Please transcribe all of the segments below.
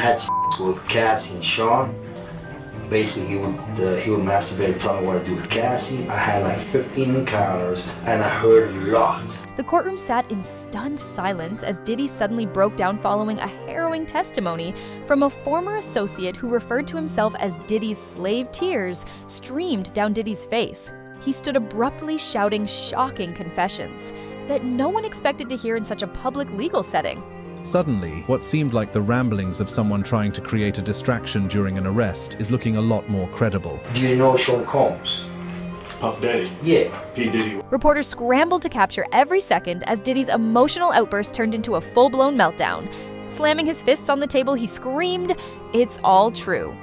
I had sex with Cassie and Sean. Basically, he would masturbate and tell me what to do with Cassie. I had like 15 encounters, and I heard a lot. The courtroom sat in stunned silence as Diddy suddenly broke down following a harrowing testimony from a former associate who referred to himself as Diddy's slave. Tears streamed down Diddy's face. He stood abruptly shouting shocking confessions that no one expected to hear in such a public legal setting. Suddenly, what seemed like the ramblings of someone trying to create a distraction during an arrest is looking a lot more credible. Do you know Sean Combs? Puff Daddy? Yeah. P. Diddy. Reporters scrambled to capture every second as Diddy's emotional outburst turned into a full-blown meltdown. Slamming his fists on the table, he screamed, "It's all true."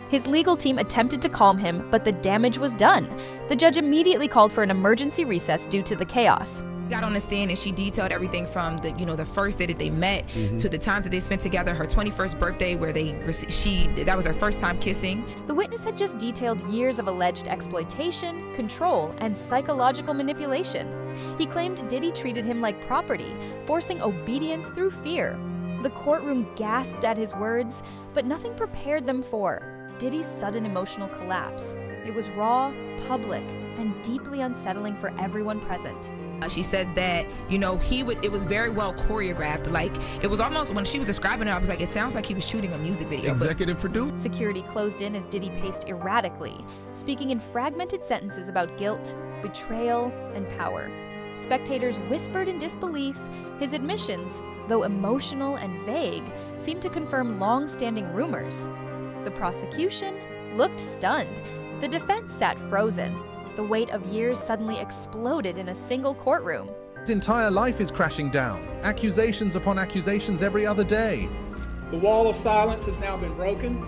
His legal team attempted to calm him, but the damage was done. The judge immediately called for an emergency recess due to the chaos. Got on the stand and she detailed everything from the first day that they met to the times that they spent together, her 21st birthday where that was her first time kissing. The witness had just detailed years of alleged exploitation, control, and psychological manipulation. He claimed Diddy treated him like property, forcing obedience through fear. The courtroom gasped at his words, but nothing prepared them for Diddy's sudden emotional collapse. It was raw, public, and deeply unsettling for everyone present. She says that, it was very well choreographed. Like, it was almost, when she was describing it, I was like, it sounds like he was shooting a music video. Executive producer. Security closed in as Diddy paced erratically, speaking in fragmented sentences about guilt, betrayal, and power. Spectators whispered in disbelief. His admissions, though emotional and vague, seemed to confirm long-standing rumors. The prosecution looked stunned. The defense sat frozen. The weight of years suddenly exploded in a single courtroom. His entire life is crashing down. Accusations upon accusations every other day. The wall of silence has now been broken,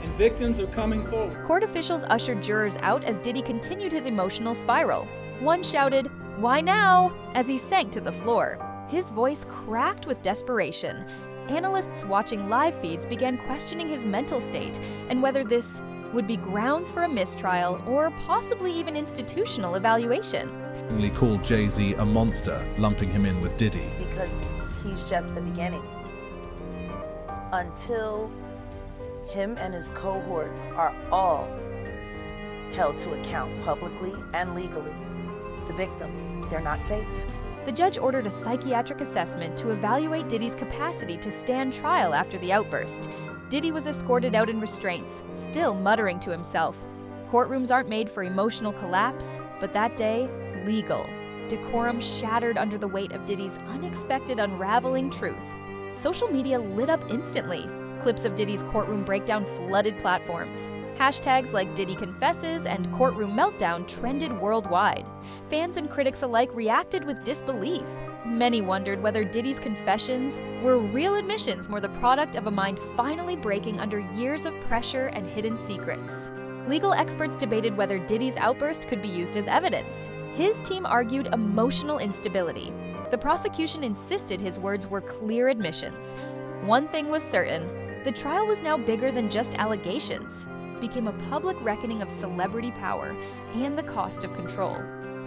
and victims are coming forward. Court officials ushered jurors out as Diddy continued his emotional spiral. One shouted, "Why now?" as he sank to the floor. His voice cracked with desperation. Analysts watching live feeds began questioning his mental state and whether this would be grounds for a mistrial or possibly even institutional evaluation. He called Jay-Z a monster, lumping him in with Diddy. Because he's just the beginning. Until him and his cohorts are all held to account publicly and legally, the victims, they're not safe. The judge ordered a psychiatric assessment to evaluate Diddy's capacity to stand trial after the outburst. Diddy was escorted out in restraints, still muttering to himself. Courtrooms aren't made for emotional collapse, but that day, legal. Decorum shattered under the weight of Diddy's unexpected unraveling truth. Social media lit up instantly. Clips of Diddy's courtroom breakdown flooded platforms. Hashtags like Diddy Confesses and Courtroom Meltdown trended worldwide. Fans and critics alike reacted with disbelief. Many wondered whether Diddy's confessions were real admissions or the product of a mind finally breaking under years of pressure and hidden secrets. Legal experts debated whether Diddy's outburst could be used as evidence. His team argued emotional instability. The prosecution insisted his words were clear admissions. One thing was certain, the trial was now bigger than just allegations. Became a public reckoning of celebrity power and the cost of control.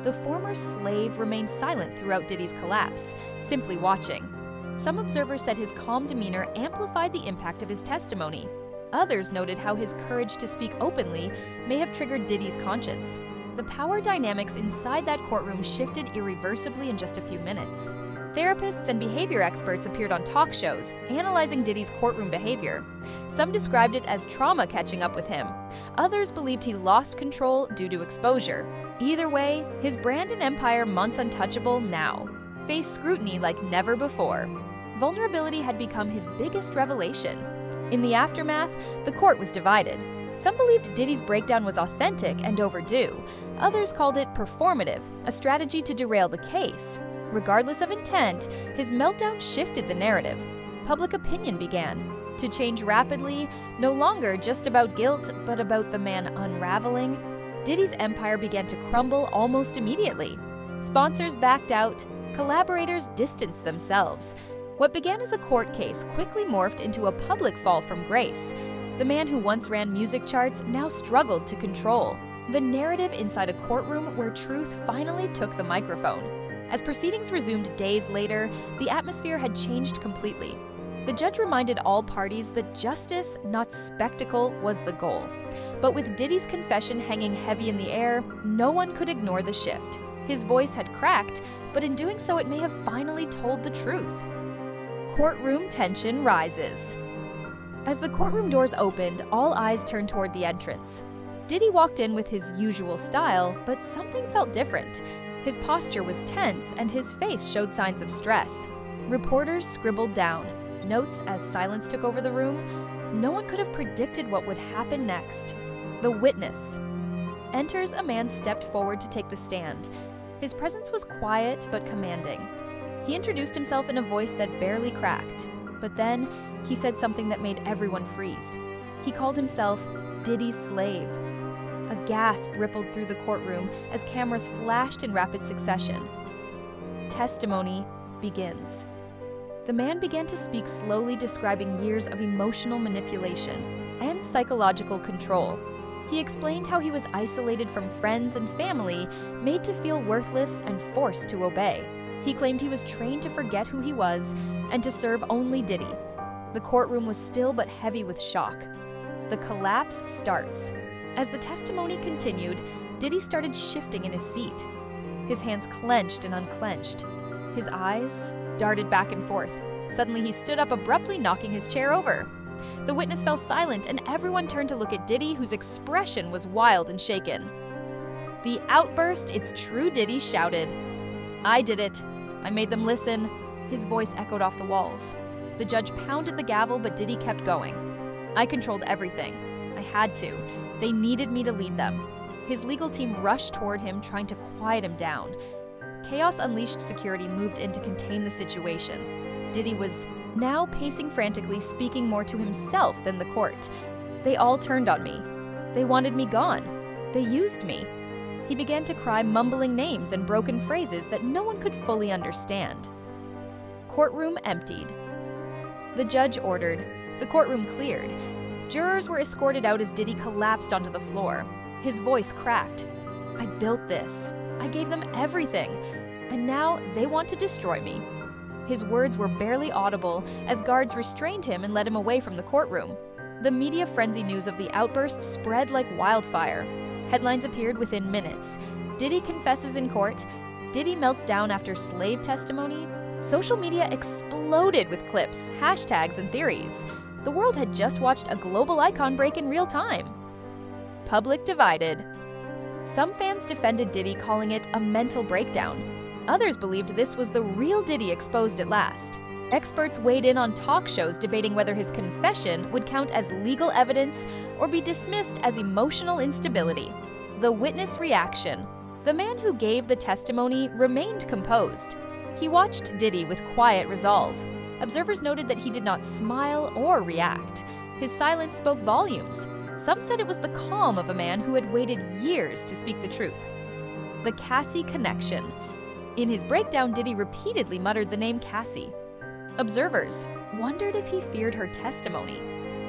The former slave remained silent throughout Diddy's collapse, simply watching. Some observers said his calm demeanor amplified the impact of his testimony. Others noted how his courage to speak openly may have triggered Diddy's conscience. The power dynamics inside that courtroom shifted irreversibly in just a few minutes. Therapists and behavior experts appeared on talk shows, analyzing Diddy's courtroom behavior. Some described it as trauma catching up with him. Others believed he lost control due to exposure. Either way, his brand and empire, once untouchable, now faced scrutiny like never before. Vulnerability had become his biggest revelation. In the aftermath, the court was divided. Some believed Diddy's breakdown was authentic and overdue. Others called it performative, a strategy to derail the case. Regardless of intent, his meltdown shifted the narrative. Public opinion began to change rapidly, no longer just about guilt, but about the man unraveling. Diddy's empire began to crumble almost immediately. Sponsors backed out, collaborators distanced themselves. What began as a court case quickly morphed into a public fall from grace. The man who once ran music charts now struggled to control the narrative inside a courtroom where truth finally took the microphone. As proceedings resumed days later, the atmosphere had changed completely. The judge reminded all parties that justice, not spectacle, was the goal. But with Diddy's confession hanging heavy in the air, no one could ignore the shift. His voice had cracked, but in doing so it may have finally told the truth. Courtroom tension rises. As the courtroom doors opened, all eyes turned toward the entrance. Diddy walked in with his usual style, but something felt different. His posture was tense and his face showed signs of stress. Reporters scribbled down notes as silence took over the room. No one could have predicted what would happen next. The witness. Enters a man stepped forward to take the stand. His presence was quiet but commanding. He introduced himself in a voice that barely cracked, but then he said something that made everyone freeze. He called himself Diddy's slave. A gasp rippled through the courtroom as cameras flashed in rapid succession. Testimony begins. The man began to speak slowly, describing years of emotional manipulation and psychological control. He explained how he was isolated from friends and family, made to feel worthless and forced to obey. He claimed he was trained to forget who he was and to serve only Diddy. The courtroom was still but heavy with shock. The collapse starts. As the testimony continued, Diddy started shifting in his seat. His hands clenched and unclenched. His eyes darted back and forth. Suddenly he stood up abruptly, knocking his chair over. The witness fell silent and everyone turned to look at Diddy, whose expression was wild and shaken. The outburst, it's true, Diddy shouted. I did it. I made them listen. His voice echoed off the walls. The judge pounded the gavel, but Diddy kept going. I controlled everything. I had to. They needed me to lead them. His legal team rushed toward him, trying to quiet him down. Chaos unleashed security moved in to contain the situation. Diddy was now pacing frantically, speaking more to himself than the court. They all turned on me. They wanted me gone. They used me. He began to cry, mumbling names and broken phrases that no one could fully understand. Courtroom emptied. The judge ordered. The courtroom cleared. Jurors were escorted out as Diddy collapsed onto the floor. His voice cracked. I built this. I gave them everything. And now they want to destroy me. His words were barely audible as guards restrained him and led him away from the courtroom. The media frenzy news of the outburst spread like wildfire. Headlines appeared within minutes. Diddy confesses in court. Diddy melts down after slave testimony. Social media exploded with clips, hashtags, and theories. The world had just watched a global icon break in real time. Public divided. Some fans defended Diddy, calling it a mental breakdown. Others believed this was the real Diddy exposed at last. Experts weighed in on talk shows debating whether his confession would count as legal evidence or be dismissed as emotional instability. The witness reaction. The man who gave the testimony remained composed. He watched Diddy with quiet resolve. Observers noted that he did not smile or react. His silence spoke volumes. Some said it was the calm of a man who had waited years to speak the truth. The Cassie connection. In his breakdown, Diddy repeatedly muttered the name Cassie. Observers wondered if he feared her testimony.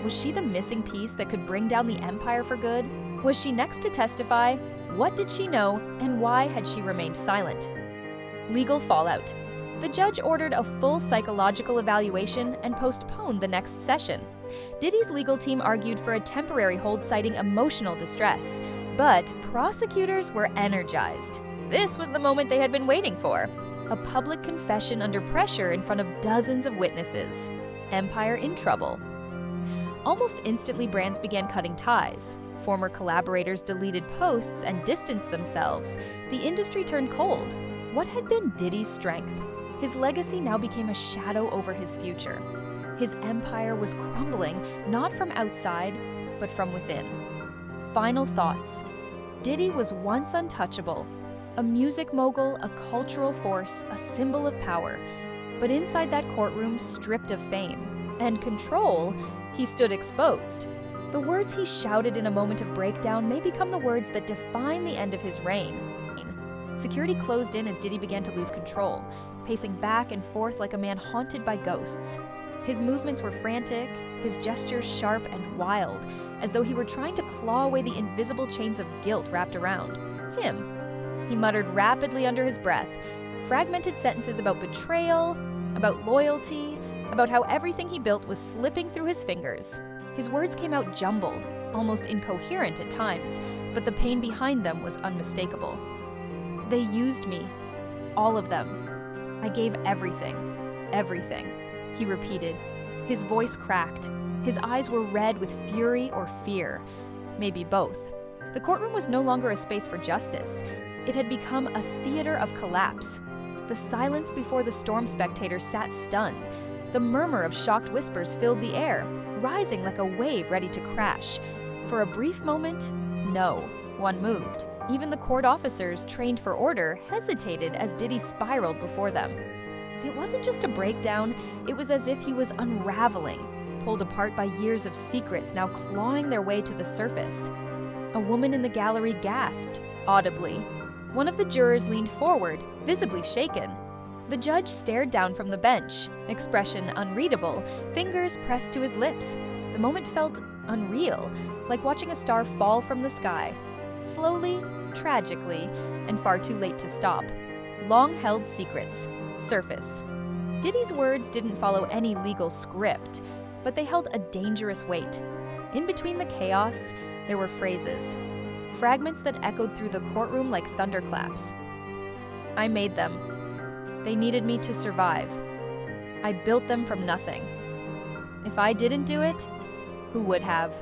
Was she the missing piece that could bring down the empire for good? Was she next to testify? What did she know, and why had she remained silent? Legal fallout. The judge ordered a full psychological evaluation and postponed the next session. Diddy's legal team argued for a temporary hold, citing emotional distress, but prosecutors were energized. This was the moment they had been waiting for. A public confession under pressure in front of dozens of witnesses. Empire in trouble. Almost instantly, brands began cutting ties. Former collaborators deleted posts and distanced themselves. The industry turned cold. What had been Diddy's strength? His legacy now became a shadow over his future. His empire was crumbling, not from outside, but from within. Final thoughts. Diddy was once untouchable. A music mogul, a cultural force, a symbol of power. But inside that courtroom, stripped of fame and control, he stood exposed. The words he shouted in a moment of breakdown may become the words that define the end of his reign. Security closed in as Diddy began to lose control, pacing back and forth like a man haunted by ghosts. His movements were frantic, his gestures sharp and wild, as though he were trying to claw away the invisible chains of guilt wrapped around him. He muttered rapidly under his breath, fragmented sentences about betrayal, about loyalty, about how everything he built was slipping through his fingers. His words came out jumbled, almost incoherent at times, but the pain behind them was unmistakable. They used me. All of them. I gave everything. Everything, he repeated. His voice cracked. His eyes were red with fury or fear. Maybe both. The courtroom was no longer a space for justice. It had become a theater of collapse. The silence before the storm spectators sat stunned. The murmur of shocked whispers filled the air, rising like a wave ready to crash. For a brief moment, no one moved. Even the court officers, trained for order, hesitated as Diddy spiraled before them. It wasn't just a breakdown, it was as if he was unraveling, pulled apart by years of secrets now clawing their way to the surface. A woman in the gallery gasped, audibly. One of the jurors leaned forward, visibly shaken. The judge stared down from the bench, expression unreadable, fingers pressed to his lips. The moment felt unreal, like watching a star fall from the sky. Slowly, tragically, and far too late to stop. Long-held secrets surface. Diddy's words didn't follow any legal script, but they held a dangerous weight. In between the chaos, there were phrases, fragments that echoed through the courtroom like thunderclaps. I made them. They needed me to survive. I built them from nothing. If I didn't do it, who would have?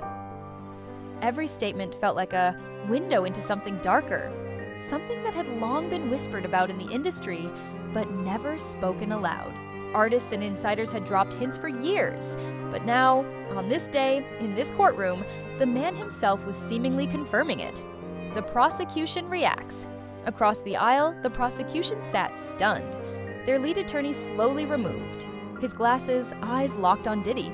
Every statement felt like a window into something darker, something that had long been whispered about in the industry, but never spoken aloud. Artists and insiders had dropped hints for years, but now, on this day, in this courtroom, the man himself was seemingly confirming it. The prosecution reacts. Across the aisle, the prosecution sat stunned, their lead attorney slowly removed. His glasses, eyes locked on Diddy.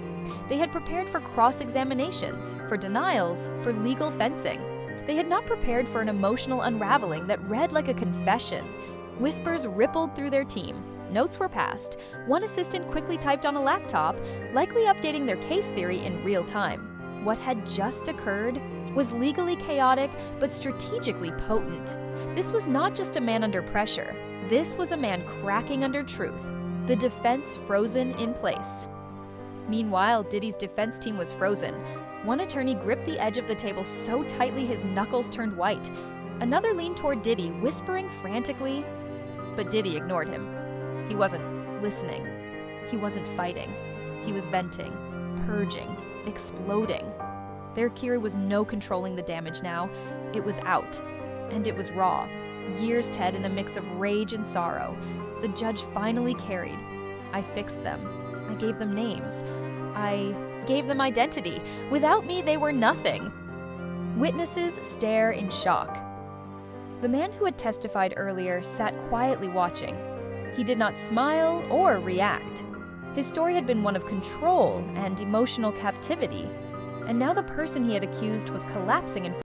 They had prepared for cross-examinations, for denials, for legal fencing. They had not prepared for an emotional unraveling that read like a confession. Whispers rippled through their team. Notes were passed. One assistant quickly typed on a laptop, likely updating their case theory in real time. What had just occurred was legally chaotic, but strategically potent. This was not just a man under pressure. This was a man cracking under truth. The defense frozen in place. Meanwhile, Diddy's defense team was frozen. One attorney gripped the edge of the table so tightly his knuckles turned white. Another leaned toward Diddy, whispering frantically, but Diddy ignored him. He wasn't listening. He wasn't fighting. He was venting, purging, exploding. There was no controlling the damage now. It was out, and it was raw. Years Ted in a mix of rage and sorrow. The judge finally carried. I fixed them. I gave them names. I gave them identity. Without me, they were nothing. Witnesses stare in shock. The man who had testified earlier sat quietly watching. He did not smile or react. His story had been one of control and emotional captivity, and now the person he had accused was collapsing in